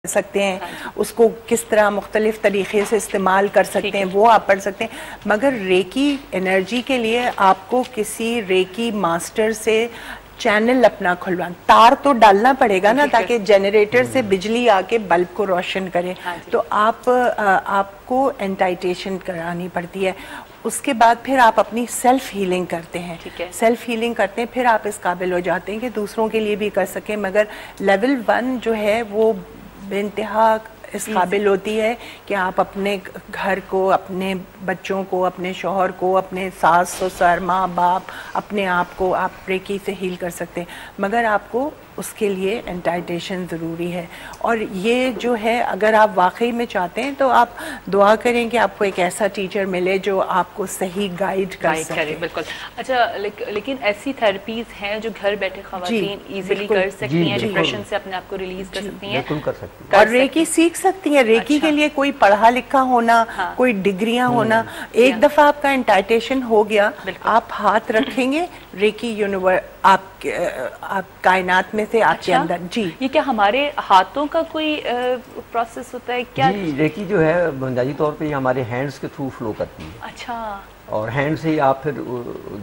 सकते हैं, उसको किस तरह मुख्तलिफ तरीक़े से इस्तेमाल कर सकते हैं, वो आप पढ़ सकते हैं। मगर रेकी एनर्जी के लिए आपको किसी रेकी मास्टर से चैनल अपना खुलवा, तार तो डालना पड़ेगा ना, ताकि जनरेटर से बिजली आके बल्ब को रोशन करे। तो आपको एंटाइटेशन करानी पड़ती है। उसके बाद फिर आप अपनी सेल्फ हीलिंग करते हैं। सेल्फ हीलिंग करते हैं, फिर आप इस काबिल हो जाते हैं कि दूसरों के लिए भी कर सकें। मगर लेवल 1 जो है वो बेइंतहा इस काबिल होती है कि आप अपने घर को, अपने बच्चों को, अपने शौहर को, अपने सास ससुर, माँ बाप, अपने आप को आप रेकी से हील कर सकते हैं। मगर आपको उसके लिए एंटाइटेशन ज़रूरी है। और ये जो है, अगर आप वाकई में चाहते हैं तो आप दुआ करें कि आपको एक ऐसा टीचर मिले जो आपको सही गाइड कर सके। बिल्कुल। अच्छा, लेकिन ऐसी थेरेपीज हैं जो घर बैठे ख़वातीन इजीली कर सकती हैं, डिप्रेशन से अपने आप को रिलीज कर सकती हैं, बिल्कुल कर सकती हैं, और रेकी सीख सकती हैं। रेकी के लिए कोई पढ़ा लिखा होना, कोई डिग्रियां होना, एक दफ़ा आपका एंटाइटेशन हो गया, आप हाथ रखेंगे, रेकी आप कायनात में से आपके अंदर। जी, ये क्या हमारे हाथों का कोई प्रोसेस होता है क्या? जी, रेकी जो है बुनियादी तौर पे हमारे हैंड्स के थ्रू फ्लो करती है। अच्छा। और हैंड से ही आप फिर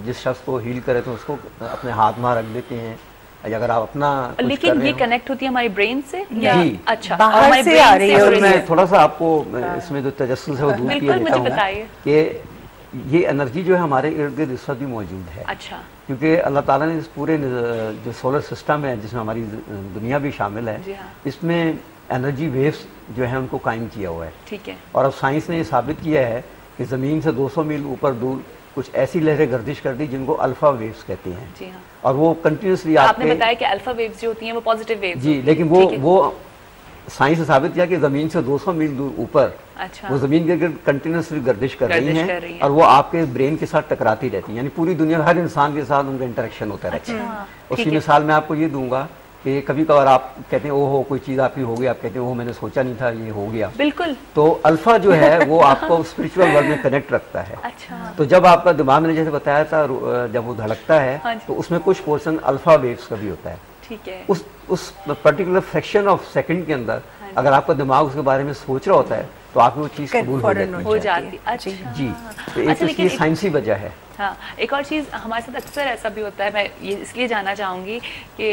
जिस शख्स को हील करें तो उसको अपने हाथ में रख देते हैं। अगर आप अपना लेकिन ये कनेक्ट होती है हमारे ब्रेन से या? अच्छा, बाहर से आ रही है। और मैं थोड़ा सा आपको इसमें जो तजस्सुस है वो दूर किया देता हूँ कि ये एनर्जी जो है हमारे इर्द गिर्द इस वक्त भी मौजूद है। अच्छा। क्योंकि अल्लाह ताला ने इस पूरे जो सोलर सिस्टम है जिसमें हमारी दुनिया भी शामिल है, इसमें एनर्जी वेव्स जो है उनको कायम किया हुआ है। ठीक है। और अब साइंस ने ये साबित किया है कि ज़मीन से 200 मील ऊपर दूर कुछ ऐसी लहरें गर्दिश कर दी जिनको अल्फा वेव्स कहते हैं। जी हाँ। और वो कंटिन्यूसली आपने बताया कि अल्फा वेव्स जो होती हैं वो पॉजिटिव वेव्स। जी, लेकिन वो साइंस ने साबित किया कि ज़मीन से 200 मील दूर ऊपर वो ज़मीन के गिर्द कंटिन्यूसली गर्दिश कर रही हैं और वो आपके ब्रेन के साथ टकराती रहती हैं। यानी पूरी दुनिया हर इंसान के साथ उनका इंटरेक्शन होता रहता है। उसी मिसाल मैं आपको ये दूंगा कि कभी कभार आप कहते हैं ओहो कोई चीज़ आपकी हो गई, आप कहते हैं ओहो मैंने सोचा नहीं था ये हो गया। बिल्कुल। तो अल्फा जो है वो आपको स्पिरिचुअल वर्ल्ड में कनेक्ट रखता है। अच्छा। तो जब आपका दिमाग, मैंने जैसे बताया था, जब वो धड़कता है तो उसमें कुछ पोर्शन अल्फा वेव्स का भी होता है। ठीक है। उस पर्टिकुलर फ्रैक्शन ऑफ सेकंड के अंदर अगर आपका दिमाग उसके बारे में सोच रहा होता है तो आपको वो चीज़ कबूल हो जाती है। अच्छा। जी, तो एक इसकी साइंसी वजह है। हाँ, एक और चीज़ हमारे साथ अक्सर ऐसा भी होता है, मैं ये इसलिए जानना चाहूँगी कि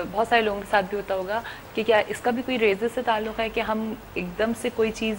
बहुत सारे लोगों के साथ भी होता होगा कि क्या इसका भी कोई रेज़र से ताल्लुक़ है कि हम एकदम से कोई चीज़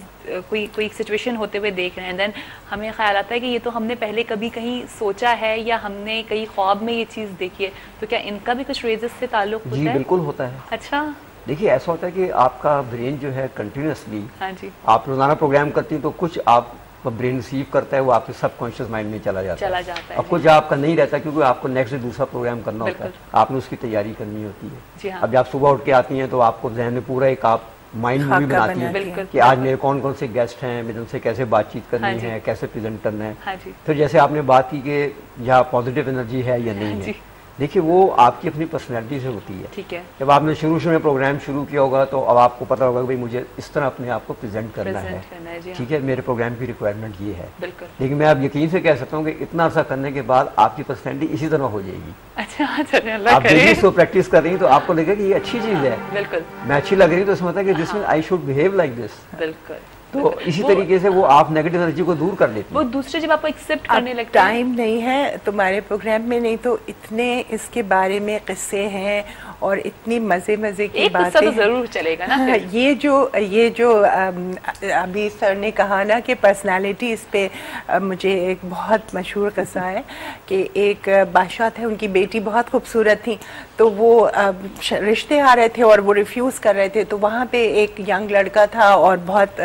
कोई सिचुएशन होते हुए देख रहे हैं, देन हमें ख्याल आता है कि ये तो हमने पहले कभी कहीं सोचा है या हमने कहीं ख्वाब में ये चीज़ देखी है, तो क्या इनका भी कुछ रेज़र से ताल्लुक़ होता है? जी बिल्कुल होता है। अच्छा। देखिए ऐसा होता है कि आपका ब्रेन जो है कंटिन्यूसली, हाँ जी, आप रोज़ाना प्रोग्राम करती हैं तो कुछ आप ब्रेन रिसीव करता है, वो आपके सबकॉन्शियस माइंड में चला जाता है। अब कुछ आपका नहीं रहता क्योंकि आपको नेक्स्ट डे दूसरा प्रोग्राम करना होता है, आपने उसकी तैयारी करनी होती है। हाँ। अब जब आप सुबह उठ के आती हैं तो आपको जहन में पूरा एक आप माइंड मूवी बनाती हैं कि आज मेरे कौन कौन से गेस्ट हैं, मेरे उनसे कैसे बातचीत करनी है, कैसे प्रेजेंट करना है। फिर जैसे आपने बात की कि यहाँ पॉजिटिव एनर्जी है या नहीं है, देखिए वो आपकी अपनी पर्सनैलिटी से होती है। ठीक है। जब आपने शुरू में प्रोग्राम शुरू किया होगा तो अब आपको पता होगा कि भाई मुझे इस तरह अपने आप को प्रेजेंट करना है। ठीक है, मेरे प्रोग्राम की रिक्वायरमेंट ये है। लेकिन मैं अब यकीन से कह सकता हूँ कि इतना अर्सा करने के बाद आपकी पर्सनैलिटी इसी तरह हो जाएगी। अच्छा, आप डेली इसको प्रैक्टिस कर रही हैं तो आपको लगेगा कि ये अच्छी चीज़ है। बिल्कुल। मैं अच्छी लग रही हूँ तो इसमें मतलब कि this mean I should behave like this. बिल्कुल। तो इसी तरीके से वो आप नेगेटिव एनर्जी को दूर कर लेती हैं। वो दूसरे जब आपको एक्सेप्ट करने लगता है। टाइम नहीं है तुम्हारे प्रोग्राम में, नहीं तो इतने इसके बारे में किस्से हैं और इतनी मजे मजे की बातें तो जरूर चलेगा ना। ये जो अभी सर ने कहा ना कि पर्सनालिटी, इस पे मुझे एक बहुत मशहूर किस्सा है कि एक बादशाह थे, उनकी बेटी बहुत खूबसूरत थी, तो वो रिश्ते आ रहे थे और वो रिफ्यूज़ कर रहे थे। तो वहाँ पे एक यंग लड़का था और बहुत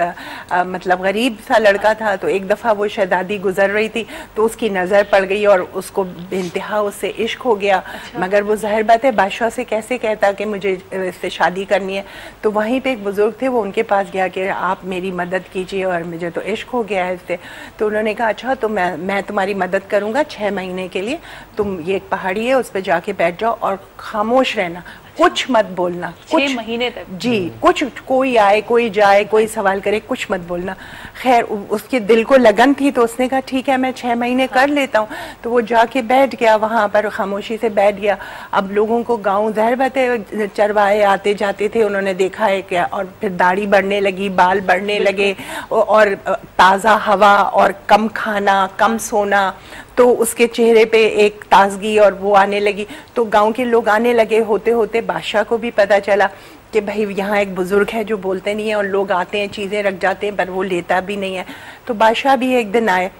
मतलब गरीब सा लड़का था। तो एक दफ़ा वो शहजादी गुजर रही थी तो उसकी नज़र पड़ गई और उसको बेइंतहा उससे इश्क हो गया। अच्छा। मगर वो ज़ाहिर बात है बादशाह से कैसे कहता कि मुझे इससे शादी करनी है। तो वहीं पे एक बुज़ुर्ग थे, वो उनके पास गया कि आप मेरी मदद कीजिए और मुझे तो इश्क हो गया है इससे। तो उन्होंने कहा अच्छा तो मैं तुम्हारी मदद करूँगा 6 महीने के लिए, तुम ये एक पहाड़ी है उस पर जाके बैठ जाओ और खामोश रहना, कुछ मत बोलना 6 महीने तक जी, कुछ कोई आए कोई जाए कोई सवाल करे कुछ मत बोलना। खैर उसके दिल को लगन थी तो उसने कहा ठीक है मैं 6 महीने कर लेता हूँ। तो वो जाके बैठ गया वहाँ पर, खामोशी से बैठ गया। अब लोगों को गाँव ज़ाहिर बात है चरवाहे आते जाते थे, उन्होंने देखा है क्या, और फिर दाढ़ी बढ़ने लगी, बाल बढ़ने लगे, और ताज़ा हवा और कम खाना कम सोना, तो उसके चेहरे पे एक ताजगी और वो आने लगी। तो गांव के लोग आने लगे, होते होते बादशाह को भी पता चला कि भाई यहाँ एक बुजुर्ग है जो बोलते नहीं है, और लोग आते हैं चीज़ें रख जाते हैं पर वो लेता भी नहीं है। तो बादशाह भी एक दिन आए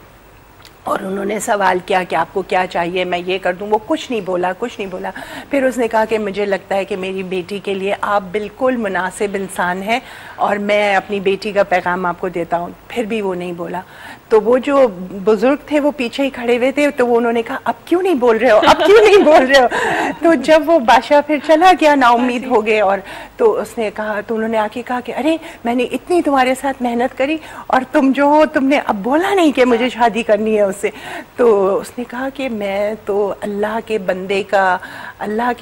और उन्होंने सवाल किया कि आपको क्या चाहिए, मैं ये कर दूं। वो कुछ नहीं बोला, कुछ नहीं बोला। फिर उसने कहा कि मुझे लगता है कि मेरी बेटी के लिए आप बिल्कुल मुनासिब इंसान हैं और मैं अपनी बेटी का पैगाम आपको देता हूँ। फिर भी वो नहीं बोला। तो वो जो बुजुर्ग थे वो पीछे ही खड़े हुए थे, तो वो उन्होंने कहा अब क्यों नहीं बोल रहे हो, अब क्यों नहीं बोल रहे हो। तो जब वो बादशाह फिर चला गया, नाउम्मीद हो गए, और तो उसने कहा, तो उन्होंने आके कहा कि अरे मैंने इतनी तुम्हारे साथ मेहनत करी और तुम जो हो तुमने अब बोला नहीं कि मुझे शादी करनी है उससे। तो उसने कहा कि मैं तो अल्लाह के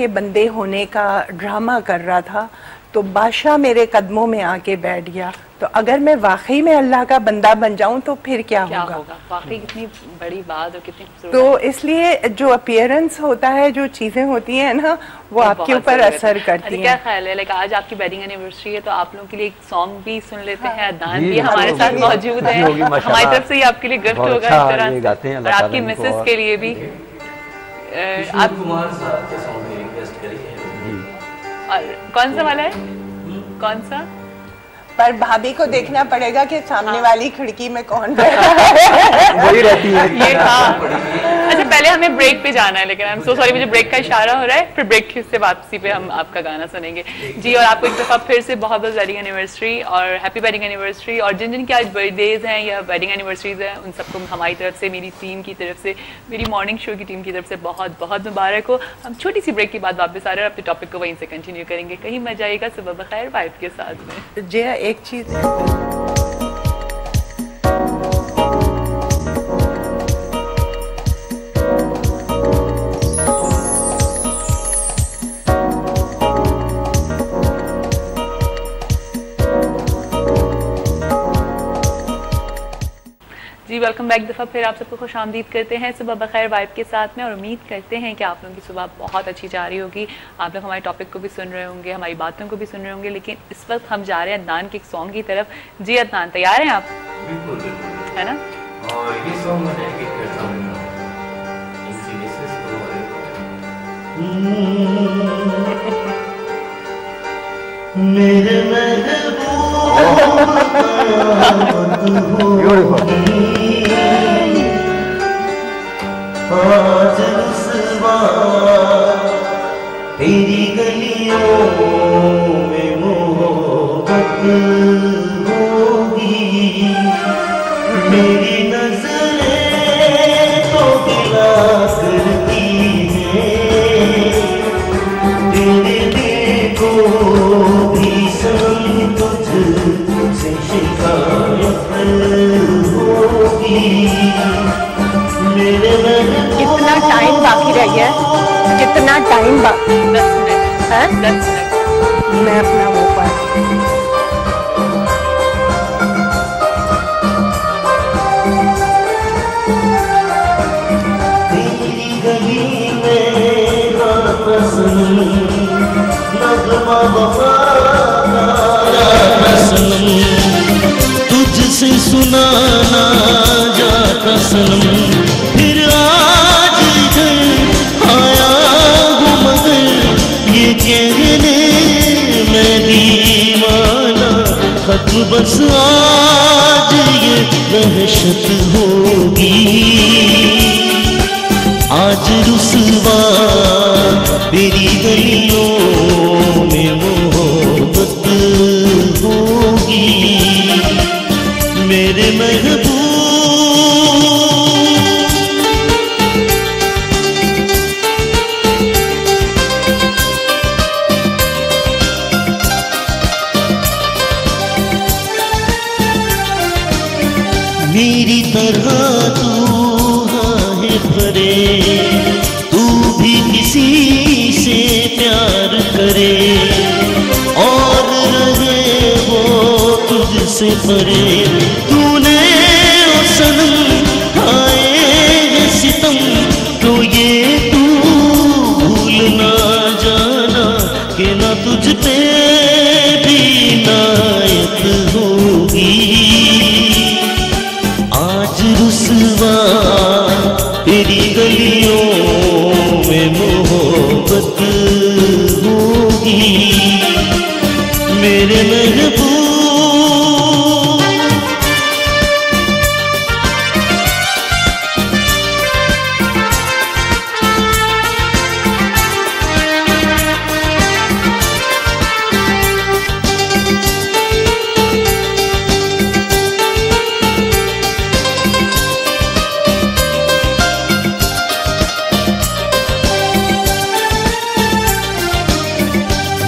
बंदे होने का ड्रामा कर रहा था, तो बादशाह मेरे कदमों में आके बैठ गया। तो अगर मैं वाकई में अल्लाह का बंदा बन जाऊं तो फिर क्या होगा? वाकई कितनी बड़ी बात और कितनी खूबसूरत। तो इसलिए जो अपीयरेंस होता है, जो चीजें होती हैं ना, वो आपके ऊपर असर करती हैं। क्या ख्याल है, लाइक आज आपकी वेडिंग एनिवर्सरी है तो आप लोगों के लिए एक सॉन्ग भी सुन लेते हैं। अदनान भी हमारे साथ मौजूद है, हमारी तरफ से ही आपके लिए गिफ्ट होगा इस तरह, और आपकी मिसेस के लिए भी। आप कौन सा वाला है, कौन सा? पर भाभी को देखना पड़ेगा कि सामने वाली खिड़की में कौन बैठा है। वही रहती है ये। अच्छा पहले हमें ब्रेक पे जाना है, लेकिन आई एम सो सॉरी, मुझे ब्रेक का इशारा हो रहा है, फिर ब्रेक से वापसी पे हम आपका गाना सुनेंगे जी। और आपको एक दफ़ा फिर से बहुत बहुत वेडिंग एनिवर्सरी और हैप्पी वेडिंग एनिवर्सरी। और जिन जिन के आज बर्थडेज हैं या वेडिंग एनिवर्सरीज हैं, उन सबको हमारी तरफ से, मेरी टीम की तरफ से, मेरी मॉर्निंग शो की टीम की तरफ से बहुत बहुत मुबारक हो। हम छोटी सी ब्रेक के बाद वापस आ रहे हैं, अपने टॉपिक को वहीं से कंटिन्यू करेंगे। कहीं मत जाइएगा, सुबह बखैर वाइफ के साथ में। जी एक चीज़ जी, वेलकम बैक। दफ़ा फिर आप सबको खुश आमदीद करते हैं सुबह बखैर वाइब के साथ में, और उम्मीद करते हैं कि आप लोगों की सुबह बहुत अच्छी जा रही होगी। आप लोग हमारे टॉपिक को भी सुन रहे होंगे, हमारी बातों को भी सुन रहे होंगे। लेकिन इस वक्त हम जा रहे हैं अदनान के एक सॉन्ग की तरफ। जी अदनान, तैयार हैं आप? बिल्कुल बिल्कुल, है ना? और ये सॉन्ग मैं डेडिकेट करता हूं इनकी मिसेस को। मेरे आज रुसवा तेरी गलियों में मोहब्बत होगी, मेरी नजरें तो गिला करती हैं, तेरे दिल को भी सनम तुझसे शिकायत होगी। कितना टाइम बाकी रह गया, कितना टाइम बाकी? 10 मिनट है, 10 मिनट। मैं अपना वो पास तेरी गली में नगमा वफा तुझसे सुनाना जाता सनम, फिर आज इधर आया हूँ मगर ये कहने मैं दीवाना, खत्म बस आज ये दहशत होगी, आज रुसवा तेरी गलियों में मोहब्बत होगी, मेरे महबूब। मेरी तरह तू है भरे, तू भी किसी से प्यार करे, करे और रहे वो तुझसे परे। तूने ओ सनम खाए हैं सितम, तो ये तू भूल ना जाना कि ना तुझ पे भी नायत होगी। आज रुसवा तेरी गलियों में मोहब्बत होगी मेरे महबूब।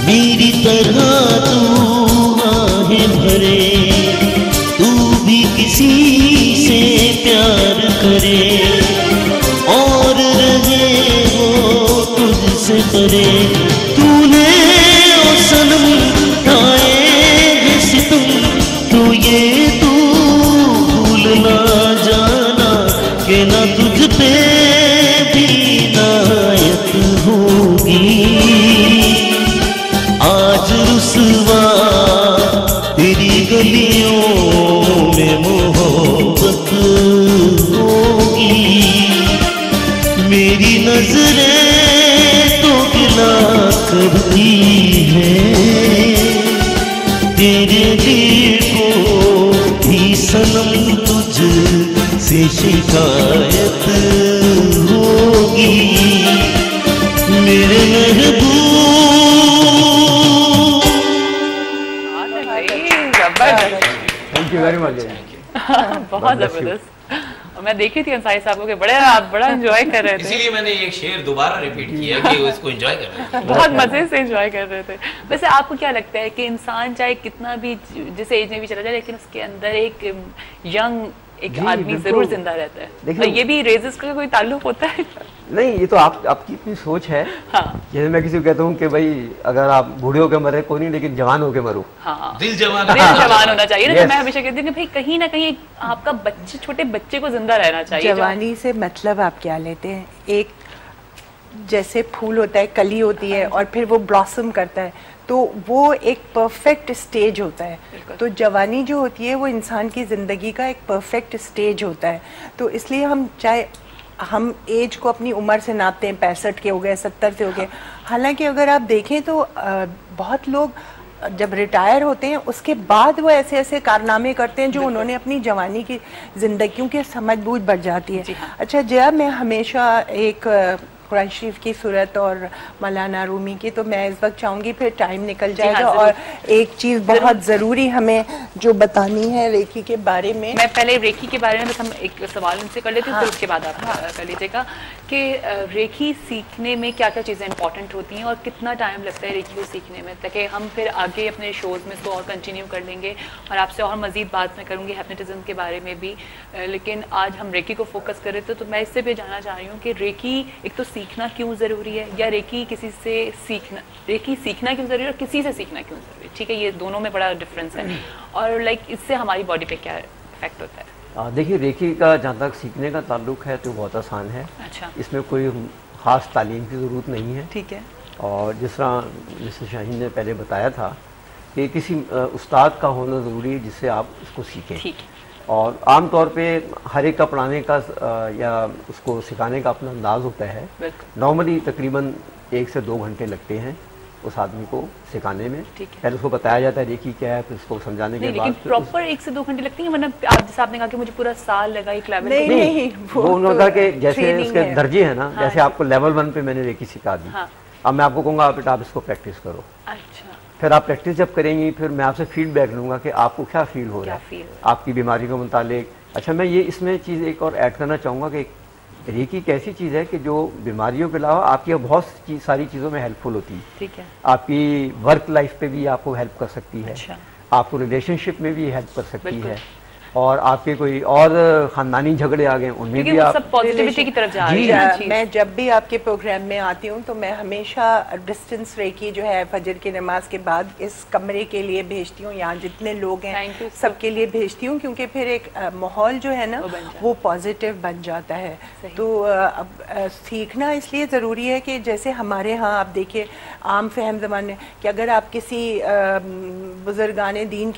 मेरी तरह तू आहें भरे, तू भी किसी से प्यार करे और रहे वो तुझसे परे। तूने ओ सनम खाए हैं सितम, तो ये तू भूल ना जाना कि ना तुझ पे भी नायत होगी। आज रुसवा तेरी गलियों में मोहब्बत होगी मेरी नजरें तो गिला करती हैं तेरे दिल को भी सनम तुझ से शिकायत होगी मेरे महबूब। Thank you very much. बहुत जबरदस्त। और मैं देखी थी अंसारी साहब को बड़े आप बड़ा एंजॉय कर रहे थे, इसीलिए मैंने ये शेर दोबारा रिपीट किया कि वो इसको एंजॉय कर रहे थे। बहुत मजे से एंजॉय कर रहे थे। वैसे आपको क्या लगता है कि इंसान चाहे कितना भी जिस एज में भी चला जाए, लेकिन उसके अंदर एक यंग एक आदमी जरूर जिंदा रहता है, और ये भी रेजेस का कोई ताल्लुक होता है? नहीं, ये तो आपकी अपनी सोच है। हाँ। जैसे मैं किसी को कहता हूँ कि भाई अगर आप बूढ़े होकर मरे कोई नहीं, लेकिन जवान होकर मरो। हाँ। दिल जवान होना चाहिए ना। मैं हमेशा कहती हूँ कि भाई कहीं ना कहीं आपका बच्चे, छोटे बच्चे को जिंदा रहना चाहिए। जवानी से मतलब आप क्या लेते हैं? एक जैसे फूल होता है, कली होती है और फिर वो ब्लॉसम करता है, तो वो एक परफेक्ट स्टेज होता है। तो जवानी जो होती है वो इंसान की ज़िंदगी का एक परफेक्ट स्टेज होता है। तो इसलिए हम एज को अपनी उम्र से नापते हैं, 65 के हो गए, 70 से हो गए। हालांकि अगर आप देखें तो बहुत लोग जब रिटायर होते हैं उसके बाद वो ऐसे ऐसे कारनामे करते हैं जो उन्होंने अपनी जवानी की ज़िंदगियों की समझ बूझ बढ़ जाती है। अच्छा जब मैं हमेशा एक कुरान शरीफ की सूरत और मौलाना रूमी की, तो मैं इस वक्त चाहूँगी, फिर टाइम निकल जाएगा। और एक चीज़ बहुत ज़रूरी हमें जो बतानी है रेकी के बारे में। मैं पहले रेकी के बारे में बस हम एक सवाल उनसे कर लेते हैं, फिर उसके बाद आप कर लीजिएगा कि रेकी सीखने में क्या क्या चीज़ें इंपॉर्टेंट होती हैं और कितना टाइम लगता है रेकी को सीखने में, ताकि हम फिर आगे अपने शोज़ में इसको और कंटिन्यू कर लेंगे और आपसे और मज़ीद बात मैं करूँगी हिप्नोटिज्म के बारे में भी। लेकिन आज हम रेकी को फोकस कर रहे थे, तो मैं इससे भी जानना चाह रही हूँ कि रेकी एक तो सीखना क्यों ज़रूरी है, या रेकी किसी से सीखना, रेकी सीखना क्यों ज़रूरी है और किसी से सीखना क्यों ज़रूरी है? ठीक है, ये दोनों में बड़ा डिफरेंस है। और लाइक इससे हमारी बॉडी पे क्या इफेक्ट होता है? देखिए, रेकी का जहाँ तक सीखने का ताल्लुक है तो बहुत आसान है। अच्छा। इसमें कोई ख़ास तालीम की ज़रूरत नहीं है। ठीक है। और जिस तरह मिस्टर शाहीन ने पहले बताया था कि किसी उस्ताद का होना ज़रूरी है जिससे आप उसको सीखें। ठीक है। और आम तौर पे हर एक का पढ़ाने का या उसको सिखाने का अपना अंदाज होता है। नॉर्मली तकरीबन 1 से 2 घंटे लगते हैं उस आदमी को सिखाने में। पहले उसको बताया जाता है रेकी क्या है, फिर उसको समझाने के बाद। लेकिन प्रॉपर 1 से 2 घंटे लगते हैं, मतलब आप जैसे आपने कहा कि मुझे पूरा साल लगा एक लेवल। नहीं, वो उन्होंने कहा कि जैसे उसके दर्जे हैं ना, जैसे आपको लेवल 1 पे मैंने रेकी सिखा दी, अब मैं आपको कहूँगा बेटा आप इसको प्रैक्टिस करो। अच्छा। फिर आप प्रैक्टिस जब करेंगी, फिर मैं आपसे फीडबैक लूँगा कि आपको क्या फील हो रहा है आपकी बीमारी के मुतालिक। अच्छा, मैं ये इसमें चीज़ एक और ऐड करना चाहूँगा कि रेकी एक ऐसी चीज़ है कि जो बीमारियों के अलावा आपकी बहुत सारी चीज़ों में हेल्पफुल होती है। ठीक है। आपकी वर्क लाइफ पे भी आपको हेल्प कर सकती है। अच्छा। आपको रिलेशनशिप में भी हेल्प कर सकती है। और आपके कोई और खानदानी झगड़े आ गए उनमें भी आप सब पॉजिटिविटी की तरफ जा रही है। मैं जब भी आपके प्रोग्राम में आती हूँ तो मैं हमेशा डिस्टेंस रेकी जो है फजर की नमाज के बाद इस कमरे के लिए भेजती हूँ, यहाँ जितने लोग हैं सबके लिए भेजती हूँ, क्योंकि फिर एक माहौल जो है ना वो पॉजिटिव बन जाता है। तो अब सीखना इसलिए ज़रूरी है कि जैसे हमारे यहाँ आप देखिए आम फहम ज़माने कि अगर आप किसी बुजुर्गाने दीन के